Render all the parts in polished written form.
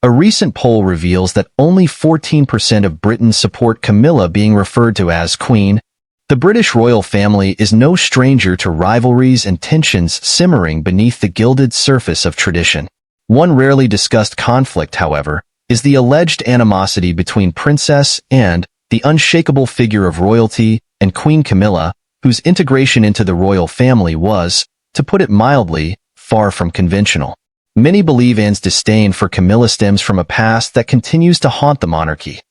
A recent poll reveals that only 14% of Britons support Camilla being referred to as Queen. The British royal family is no stranger to rivalries and tensions simmering beneath the gilded surface of tradition. One rarely discussed conflict, however, is the alleged animosity between Princess Anne, the unshakable figure of royalty, and Queen Camilla, whose integration into the royal family was, to put it mildly, far from conventional. Many believe Anne's disdain for Camilla stems from a past that continues to haunt the monarchy.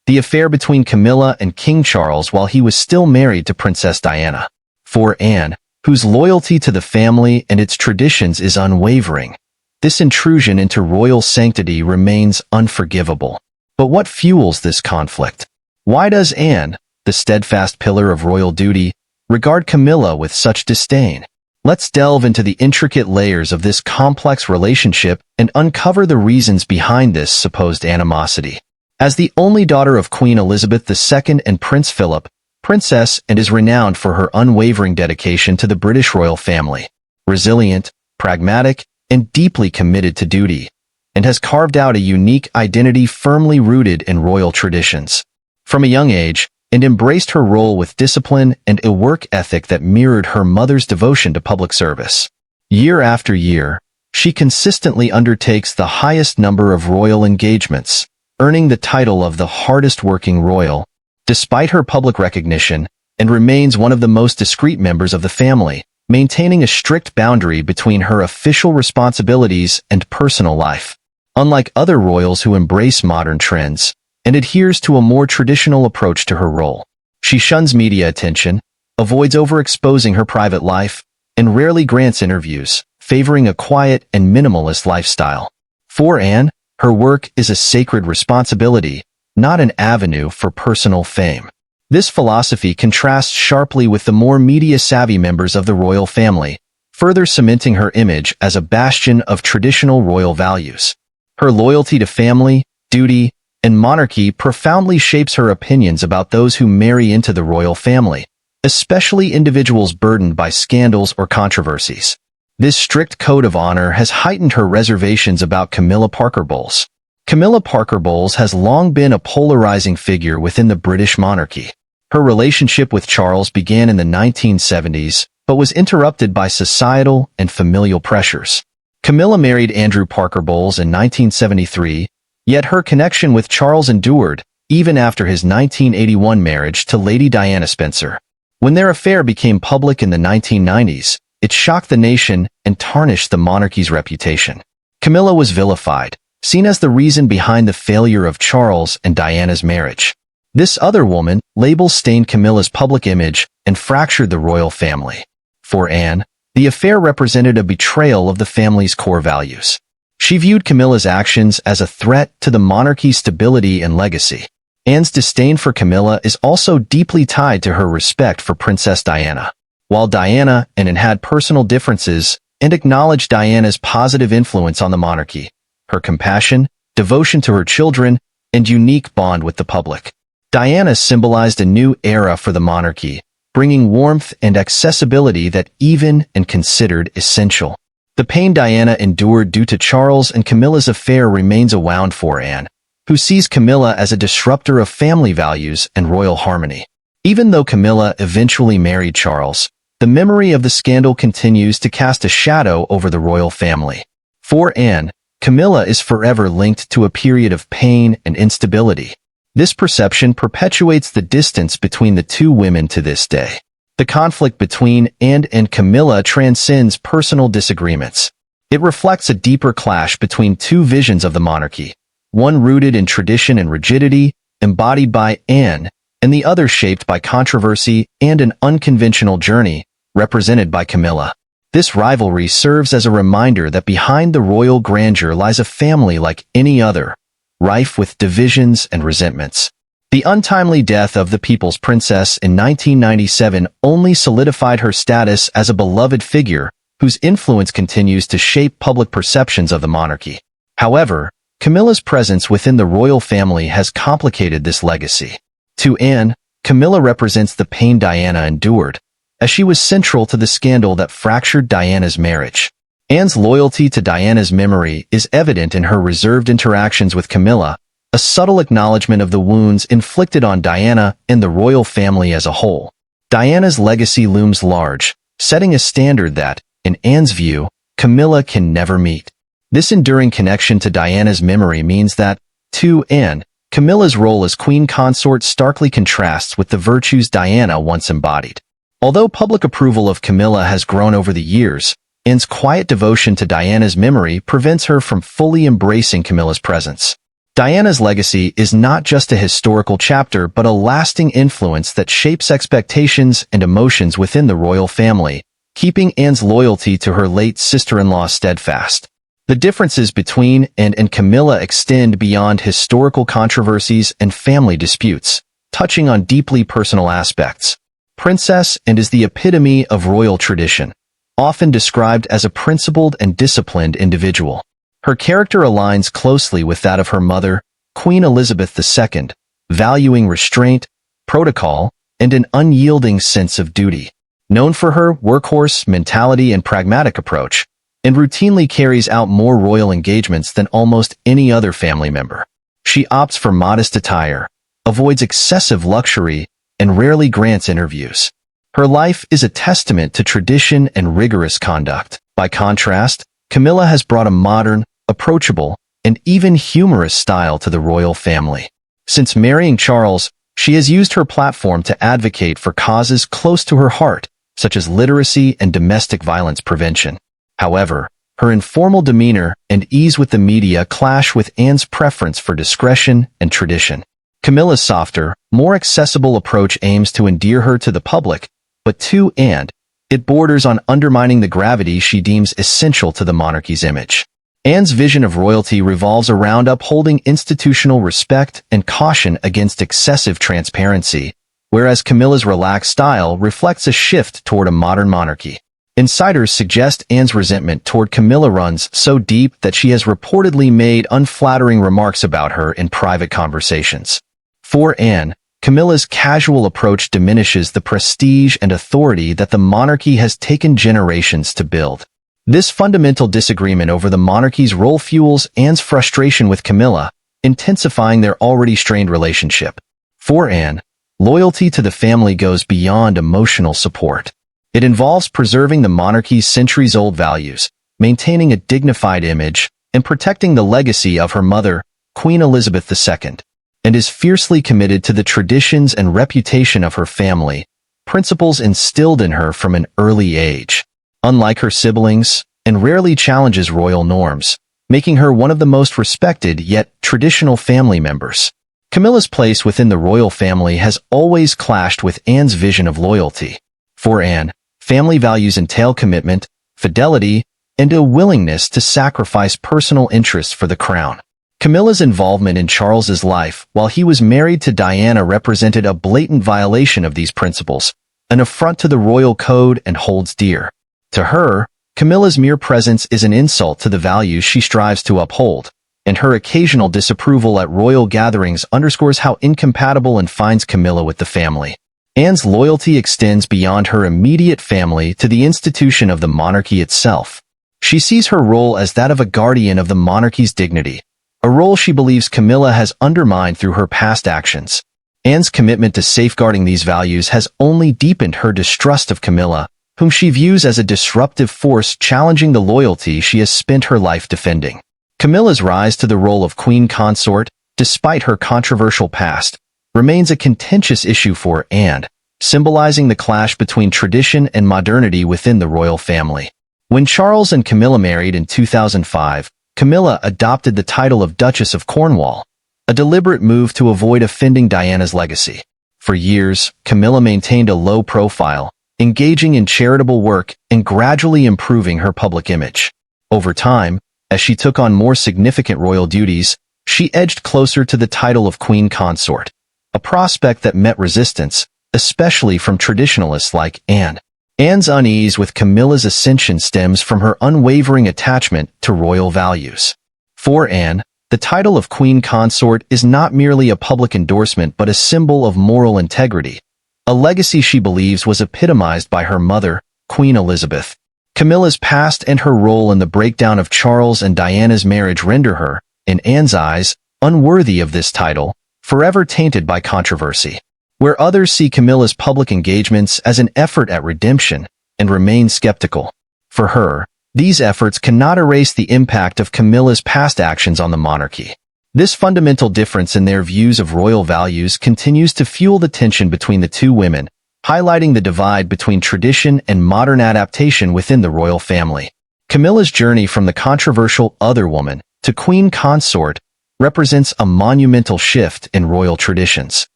The affair between Camilla and King Charles while he was still married to Princess Diana. For Anne, whose loyalty to the family and its traditions is unwavering, this intrusion into royal sanctity remains unforgivable. But what fuels this conflict? Why does Anne, the steadfast pillar of royal duty, regard Camilla with such disdain? Let's delve into the intricate layers of this complex relationship and uncover the reasons behind this supposed animosity. As the only daughter of Queen Elizabeth II and Prince Philip, Princess Anne is renowned for her unwavering dedication to the British royal family. Resilient, pragmatic, and deeply committed to duty, and has carved out a unique identity firmly rooted in royal traditions. From a young age, Anne embraced her role with discipline and a work ethic that mirrored her mother's devotion to public service. Year after year, she consistently undertakes the highest number of royal engagements, earning the title of the hardest-working royal. Despite her public recognition, Anne remains one of the most discreet members of the family, maintaining a strict boundary between her official responsibilities and personal life. Unlike other royals who embrace modern trends, and adheres to a more traditional approach to her role. She shuns media attention, avoids overexposing her private life, and rarely grants interviews, favoring a quiet and minimalist lifestyle. For Anne, her work is a sacred responsibility, not an avenue for personal fame. This philosophy contrasts sharply with the more media-savvy members of the royal family, further cementing her image as a bastion of traditional royal values. Her loyalty to family, duty, and monarchy profoundly shapes her opinions about those who marry into the royal family, especially individuals burdened by scandals or controversies. This strict code of honor has heightened her reservations about Camilla Parker Bowles. Camilla Parker Bowles has long been a polarizing figure within the British monarchy. Her relationship with Charles began in the 1970s, but was interrupted by societal and familial pressures. Camilla married Andrew Parker Bowles in 1973, yet her connection with Charles endured, even after his 1981 marriage to Lady Diana Spencer. When their affair became public in the 1990s, it shocked the nation and tarnished the monarchy's reputation. Camilla was vilified, seen as the reason behind the failure of Charles and Diana's marriage. This other woman, labels stained Camilla's public image and fractured the royal family. For Anne, the affair represented a betrayal of the family's core values. She viewed Camilla's actions as a threat to the monarchy's stability and legacy. Anne's disdain for Camilla is also deeply tied to her respect for Princess Diana. While Diana and Anne had personal differences and acknowledged Diana's positive influence on the monarchy, her compassion, devotion to her children, and unique bond with the public. Diana symbolized a new era for the monarchy, bringing warmth and accessibility that even and considered essential. The pain Diana endured due to Charles and Camilla's affair remains a wound for Anne, who sees Camilla as a disruptor of family values and royal harmony. Even though Camilla eventually married Charles, the memory of the scandal continues to cast a shadow over the royal family. For Anne, Camilla is forever linked to a period of pain and instability. This perception perpetuates the distance between the two women to this day. The conflict between Anne and Camilla transcends personal disagreements. It reflects a deeper clash between two visions of the monarchy, one rooted in tradition and rigidity, embodied by Anne, and the other shaped by controversy and an unconventional journey, represented by Camilla. This rivalry serves as a reminder that behind the royal grandeur lies a family like any other, rife with divisions and resentments. The untimely death of the People's Princess in 1997 only solidified her status as a beloved figure whose influence continues to shape public perceptions of the monarchy. However, Camilla's presence within the royal family has complicated this legacy. To Anne, Camilla represents the pain Diana endured, as she was central to the scandal that fractured Diana's marriage. Anne's loyalty to Diana's memory is evident in her reserved interactions with Camilla, a subtle acknowledgement of the wounds inflicted on Diana and the royal family as a whole. Diana's legacy looms large, setting a standard that, in Anne's view, Camilla can never meet. This enduring connection to Diana's memory means that, to Anne, Camilla's role as Queen Consort starkly contrasts with the virtues Diana once embodied. Although public approval of Camilla has grown over the years, Anne's quiet devotion to Diana's memory prevents her from fully embracing Camilla's presence. Diana's legacy is not just a historical chapter but a lasting influence that shapes expectations and emotions within the royal family, keeping Anne's loyalty to her late sister-in-law steadfast. The differences between Anne and Camilla extend beyond historical controversies and family disputes, touching on deeply personal aspects. Princess Anne is the epitome of royal tradition, often described as a principled and disciplined individual. Her character aligns closely with that of her mother, Queen Elizabeth II, valuing restraint, protocol, and an unyielding sense of duty. Known for her workhorse mentality and pragmatic approach, Anne routinely carries out more royal engagements than almost any other family member. She opts for modest attire, avoids excessive luxury, and rarely grants interviews. Her life is a testament to tradition and rigorous conduct. By contrast, Camilla has brought a modern, approachable, and even humorous style to the royal family. Since marrying Charles, she has used her platform to advocate for causes close to her heart, such as literacy and domestic violence prevention. However, her informal demeanor and ease with the media clash with Anne's preference for discretion and tradition. Camilla's softer, more accessible approach aims to endear her to the public, but to Anne, it borders on undermining the gravity she deems essential to the monarchy's image. Anne's vision of royalty revolves around upholding institutional respect and caution against excessive transparency, whereas Camilla's relaxed style reflects a shift toward a modern monarchy. Insiders suggest Anne's resentment toward Camilla runs so deep that she has reportedly made unflattering remarks about her in private conversations. For Anne, Camilla's casual approach diminishes the prestige and authority that the monarchy has taken generations to build. This fundamental disagreement over the monarchy's role fuels Anne's frustration with Camilla, intensifying their already strained relationship. For Anne, loyalty to the family goes beyond emotional support. It involves preserving the monarchy's centuries-old values, maintaining a dignified image, and protecting the legacy of her mother, Queen Elizabeth II, and is fiercely committed to the traditions and reputation of her family, principles instilled in her from an early age. Unlike her siblings, Anne rarely challenges royal norms, making her one of the most respected yet traditional family members. Camilla's place within the royal family has always clashed with Anne's vision of loyalty. For Anne, family values entail commitment, fidelity, and a willingness to sacrifice personal interests for the crown. Camilla's involvement in Charles's life while he was married to Diana represented a blatant violation of these principles, an affront to the royal code and holds dear. To her, Camilla's mere presence is an insult to the values she strives to uphold, and her occasional disapproval at royal gatherings underscores how incompatible Anne finds Camilla with the family. Anne's loyalty extends beyond her immediate family to the institution of the monarchy itself. She sees her role as that of a guardian of the monarchy's dignity, a role she believes Camilla has undermined through her past actions. Anne's commitment to safeguarding these values has only deepened her distrust of Camilla, whom she views as a disruptive force challenging the loyalty she has spent her life defending. Camilla's rise to the role of Queen Consort, despite her controversial past, remains a contentious issue for Anne, symbolizing the clash between tradition and modernity within the royal family. When Charles and Camilla married in 2005, Camilla adopted the title of Duchess of Cornwall, a deliberate move to avoid offending Diana's legacy. For years, Camilla maintained a low profile, engaging in charitable work and gradually improving her public image. Over time, as she took on more significant royal duties, she edged closer to the title of Queen Consort, a prospect that met resistance, especially from traditionalists like Anne. Anne's unease with Camilla's ascension stems from her unwavering attachment to royal values. For Anne, the title of Queen Consort is not merely a public endorsement but a symbol of moral integrity, a legacy she believes was epitomized by her mother, Queen Elizabeth. Camilla's past and her role in the breakdown of Charles and Diana's marriage render her, in Anne's eyes, unworthy of this title, forever tainted by controversy. Where others see Camilla's public engagements as an effort at redemption and remain skeptical. For her, these efforts cannot erase the impact of Camilla's past actions on the monarchy. This fundamental difference in their views of royal values continues to fuel the tension between the two women, highlighting the divide between tradition and modern adaptation within the royal family. Camilla's journey from the controversial other woman to Queen Consort represents a monumental shift in royal traditions.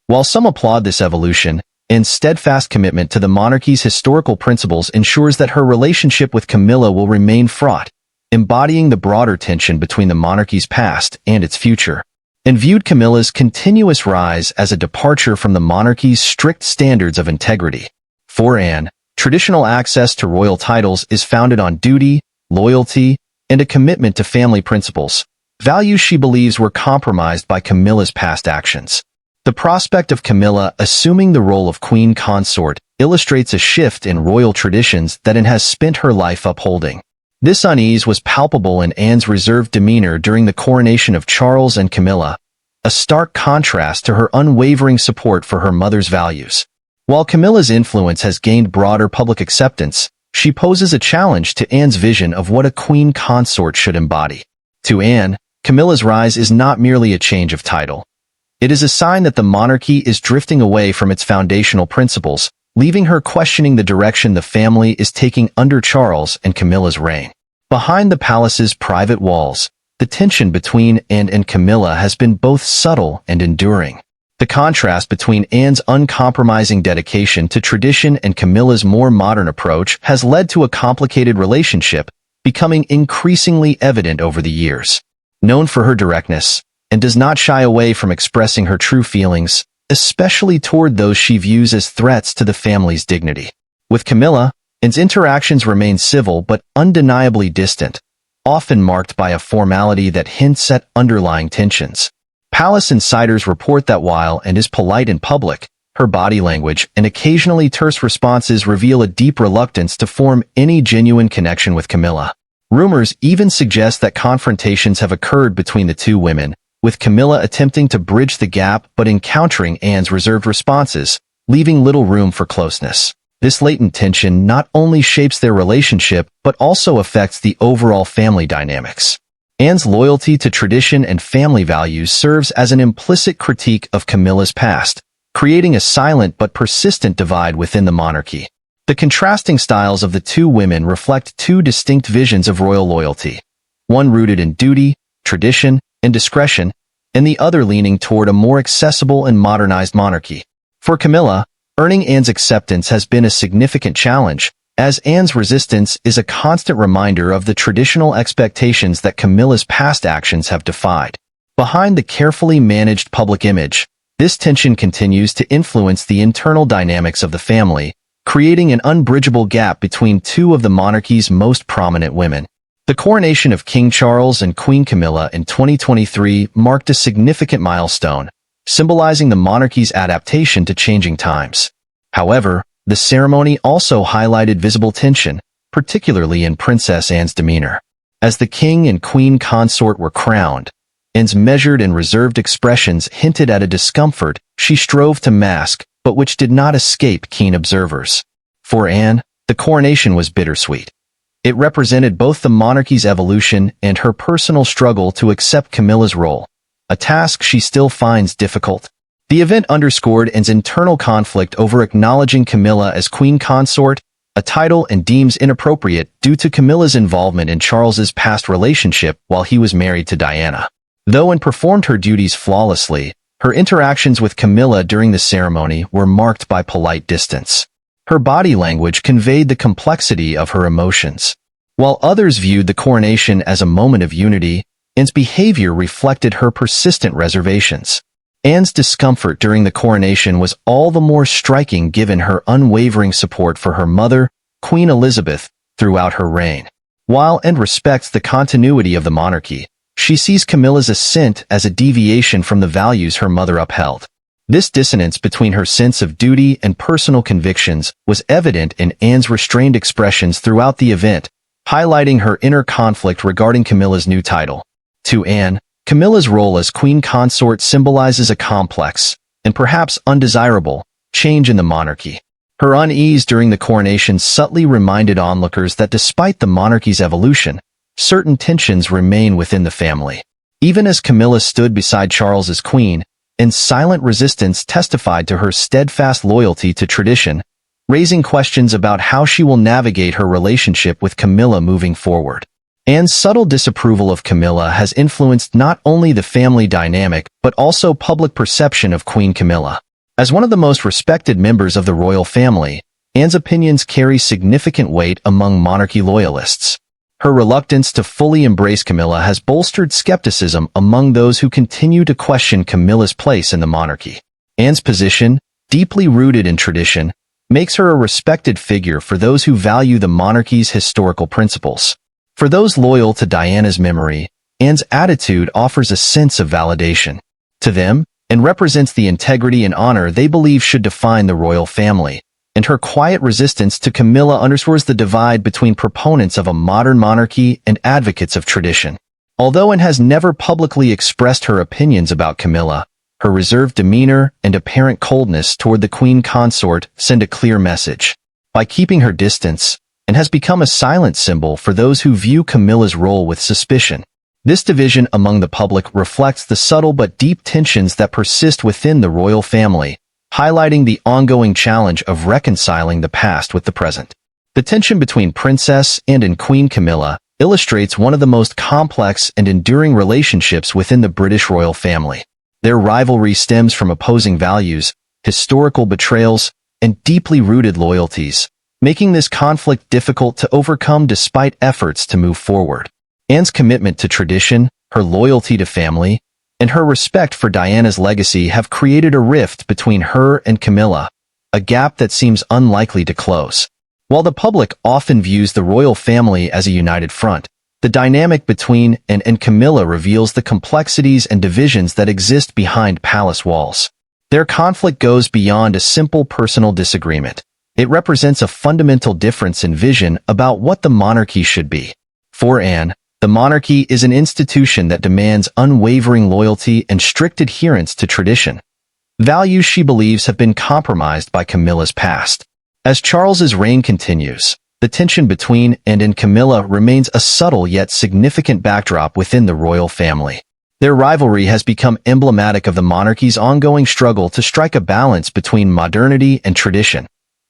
While some applaud this evolution, Anne's steadfast commitment to the monarchy's historical principles ensures that her relationship with Camilla will remain fraught, embodying the broader tension between the monarchy's past and its future. Anne viewed Camilla's continuous rise as a departure from the monarchy's strict standards of integrity. For Anne, traditional access to royal titles is founded on duty, loyalty, and a commitment to family principles, values she believes were compromised by Camilla's past actions. The prospect of Camilla assuming the role of Queen Consort illustrates a shift in royal traditions that Anne has spent her life upholding. This unease was palpable in Anne's reserved demeanor during the coronation of Charles and Camilla, a stark contrast to her unwavering support for her mother's values. While Camilla's influence has gained broader public acceptance, she poses a challenge to Anne's vision of what a Queen Consort should embody. To Anne, Camilla's rise is not merely a change of title. It is a sign that the monarchy is drifting away from its foundational principles, leaving her questioning the direction the family is taking under Charles and Camilla's reign. Behind the palace's private walls, the tension between Anne and Camilla has been both subtle and enduring. The contrast between Anne's uncompromising dedication to tradition and Camilla's more modern approach has led to a complicated relationship, becoming increasingly evident over the years. Known for her directness, and does not shy away from expressing her true feelings, especially toward those she views as threats to the family's dignity. With Camilla, Anne's interactions remain civil but undeniably distant, often marked by a formality that hints at underlying tensions. Palace insiders report that while Anne is polite in public, her body language and occasionally terse responses reveal a deep reluctance to form any genuine connection with Camilla. Rumors even suggest that confrontations have occurred between the two women, with Camilla attempting to bridge the gap but encountering Anne's reserved responses, leaving little room for closeness. This latent tension not only shapes their relationship but also affects the overall family dynamics. Anne's loyalty to tradition and family values serves as an implicit critique of Camilla's past, creating a silent but persistent divide within the monarchy. The contrasting styles of the two women reflect two distinct visions of royal loyalty, one rooted in duty, tradition, and discretion, and the other leaning toward a more accessible and modernized monarchy. For Camilla, earning Anne's acceptance has been a significant challenge, as Anne's resistance is a constant reminder of the traditional expectations that Camilla's past actions have defied. Behind the carefully managed public image, this tension continues to influence the internal dynamics of the family, creating an unbridgeable gap between two of the monarchy's most prominent women. The coronation of King Charles and Queen Camilla in 2023 marked a significant milestone, symbolizing the monarchy's adaptation to changing times. However, the ceremony also highlighted visible tension, particularly in Princess Anne's demeanor. As the king and queen consort were crowned, Anne's measured and reserved expressions hinted at a discomfort she strove to mask, but which did not escape keen observers. For Anne, the coronation was bittersweet. It represented both the monarchy's evolution and her personal struggle to accept Camilla's role, a task she still finds difficult. The event underscored Anne's internal conflict over acknowledging Camilla as Queen Consort, a title Anne deems inappropriate due to Camilla's involvement in Charles's past relationship while he was married to Diana. Though Anne performed her duties flawlessly, her interactions with Camilla during the ceremony were marked by polite distance. Her body language conveyed the complexity of her emotions. While others viewed the coronation as a moment of unity, Anne's behavior reflected her persistent reservations. Anne's discomfort during the coronation was all the more striking given her unwavering support for her mother, Queen Elizabeth, throughout her reign. While Anne respects the continuity of the monarchy, she sees Camilla's ascent as a deviation from the values her mother upheld. This dissonance between her sense of duty and personal convictions was evident in Anne's restrained expressions throughout the event, highlighting her inner conflict regarding Camilla's new title. To Anne, Camilla's role as Queen Consort symbolizes a complex, and perhaps undesirable, change in the monarchy. Her unease during the coronation subtly reminded onlookers that despite the monarchy's evolution, certain tensions remain within the family. Even as Camilla stood beside Charles as queen, Anne's silent resistance testified to her steadfast loyalty to tradition, raising questions about how she will navigate her relationship with Camilla moving forward. Anne's subtle disapproval of Camilla has influenced not only the family dynamic but also public perception of Queen Camilla. As one of the most respected members of the royal family, Anne's opinions carry significant weight among monarchy loyalists. Her reluctance to fully embrace Camilla has bolstered skepticism among those who continue to question Camilla's place in the monarchy. Anne's position, deeply rooted in tradition, makes her a respected figure for those who value the monarchy's historical principles. For those loyal to Diana's memory, Anne's attitude offers a sense of validation. To them, Anne represents the integrity and honor they believe should define the royal family, and her quiet resistance to Camilla underscores the divide between proponents of a modern monarchy and advocates of tradition. Although Anne has never publicly expressed her opinions about Camilla, her reserved demeanor and apparent coldness toward the Queen Consort send a clear message. By keeping her distance, Anne has become a silent symbol for those who view Camilla's role with suspicion. This division among the public reflects the subtle but deep tensions that persist within the royal family, highlighting the ongoing challenge of reconciling the past with the present. The tension between Princess Anne and Queen Camilla illustrates one of the most complex and enduring relationships within the British royal family. Their rivalry stems from opposing values, historical betrayals, and deeply rooted loyalties, making this conflict difficult to overcome despite efforts to move forward. Anne's commitment to tradition, her loyalty to family, and her respect for Diana's legacy have created a rift between her and Camilla, a gap that seems unlikely to close. While the public often views the royal family as a united front, the dynamic between Anne and Camilla reveals the complexities and divisions that exist behind palace walls. Their conflict goes beyond a simple personal disagreement. It represents a fundamental difference in vision about what the monarchy should be. For Anne, the monarchy is an institution that demands unwavering loyalty and strict adherence to tradition, values she believes have been compromised by Camilla's past. As Charles's reign continues, the tension between Anne and Camilla remains a subtle yet significant backdrop within the royal family. Their rivalry has become emblematic of the monarchy's ongoing struggle to strike a balance between modernity and tradition,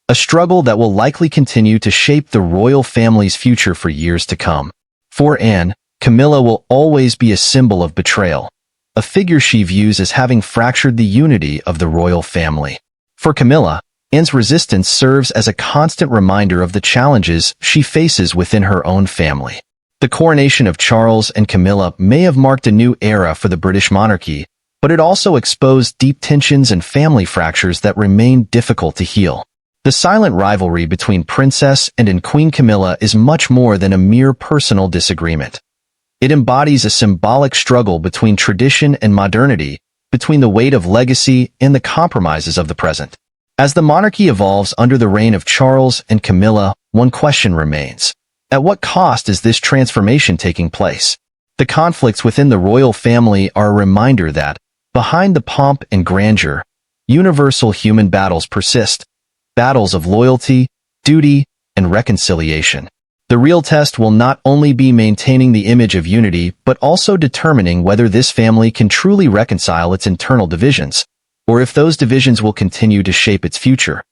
a struggle that will likely continue to shape the royal family's future for years to come. For Anne, Camilla will always be a symbol of betrayal, a figure she views as having fractured the unity of the royal family. For Camilla, Anne's resistance serves as a constant reminder of the challenges she faces within her own family. The coronation of Charles and Camilla may have marked a new era for the British monarchy, but it also exposed deep tensions and family fractures that remain difficult to heal. The silent rivalry between Princess Anne and Queen Camilla is much more than a mere personal disagreement. It embodies a symbolic struggle between tradition and modernity, between the weight of legacy and the compromises of the present. As the monarchy evolves under the reign of Charles and Camilla, one question remains. At what cost is this transformation taking place? The conflicts within the royal family are a reminder that, behind the pomp and grandeur, universal human battles persist. Battles of loyalty, duty, and reconciliation. The real test will not only be maintaining the image of unity but also determining whether this family can truly reconcile its internal divisions, or if those divisions will continue to shape its future.